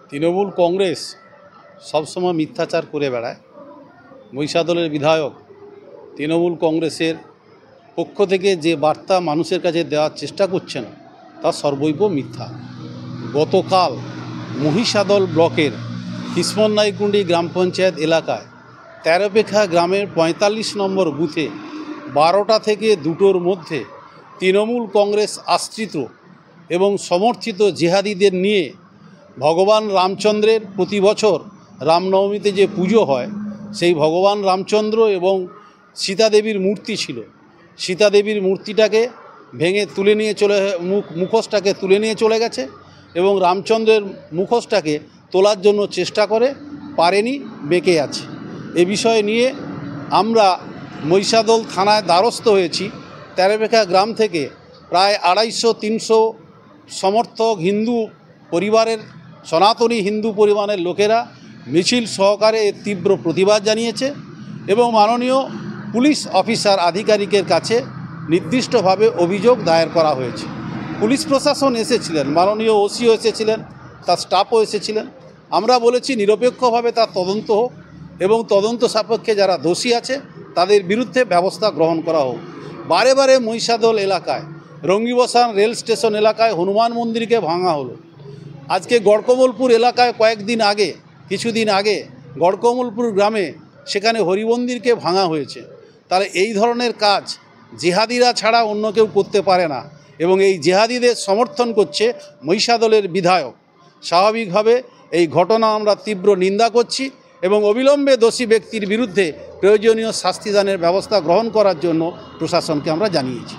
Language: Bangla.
তৃণমূল কংগ্রেস সবসময় মিথ্যাচার করে বেড়ায়। মহিষাদলের বিধায়ক তৃণমূল কংগ্রেসের পক্ষ থেকে যে বার্তা মানুষের কাছে দেওয়ার চেষ্টা করছেন তা সর্বৈব মিথ্যা। গতকাল মহিষাদল ব্লকের কিসমননাইকুণ্ডি গ্রাম পঞ্চায়েত এলাকায় তেরোপেখা গ্রামের ৪৫ নম্বর বুথে ১২টা থেকে ২টোর মধ্যে তৃণমূল কংগ্রেস আশ্রিত এবং সমর্থিত জেহাদিদের নিয়ে ভগবান রামচন্দ্রের প্রতি বছর রামনবমীতে যে পুজো হয় সেই ভগবান রামচন্দ্র এবং সীতাদেবীর মূর্তি ছিল, সীতাদেবীর মূর্তিটাকে ভেঙে তুলে নিয়ে মুখোশটাকে তুলে নিয়ে চলে গেছে এবং রামচন্দ্রের মুখোশটাকে তোলার জন্য চেষ্টা করে পারেনি, বেঁকে আছে। এ বিষয় নিয়ে আমরা মহিষাদল থানায় দ্বারস্থ হয়েছি। তেরোপেখা গ্রাম থেকে প্রায় ২৫০-৩০০ সমর্থক হিন্দু পরিবারের, সনাতনী হিন্দু পরিবারের লোকেরা মিছিল সহকারে এর তীব্র প্রতিবাদ জানিয়েছে এবং মাননীয় পুলিশ অফিসার আধিকারিকের কাছে নির্দিষ্টভাবে অভিযোগ দায়ের করা হয়েছে। পুলিশ প্রশাসন এসেছিলেন, মাননীয় ওসিও এসেছিলেন, তার স্টাফও এসেছিলেন। আমরা বলেছি নিরপেক্ষভাবে তার তদন্ত হোক এবং তদন্ত সাপেক্ষে যারা দোষী আছে তাদের বিরুদ্ধে ব্যবস্থা গ্রহণ করা হোক। বারে বারে মহিষাদল এলাকায়, রঙ্গিবসান রেল স্টেশন এলাকায় হনুমান মন্দিরকে ভাঙা হলো। আজকে গড়কমলপুর এলাকায় কিছুদিন আগে গড়কমলপুর গ্রামে সেখানে হরিমন্দিরকে ভাঙা হয়েছে। তাহলে এই ধরনের কাজ জেহাদিরা ছাড়া অন্য কেউ করতে পারে না এবং এই জেহাদিদের সমর্থন করছে মহিষাদলের বিধায়ক। স্বাভাবিকভাবে এই ঘটনা আমরা তীব্র নিন্দা করছি এবং অবিলম্বে দোষী ব্যক্তির বিরুদ্ধে প্রয়োজনীয় শাস্তিদানের ব্যবস্থা গ্রহণ করার জন্য প্রশাসনকে আমরা জানিয়েছি।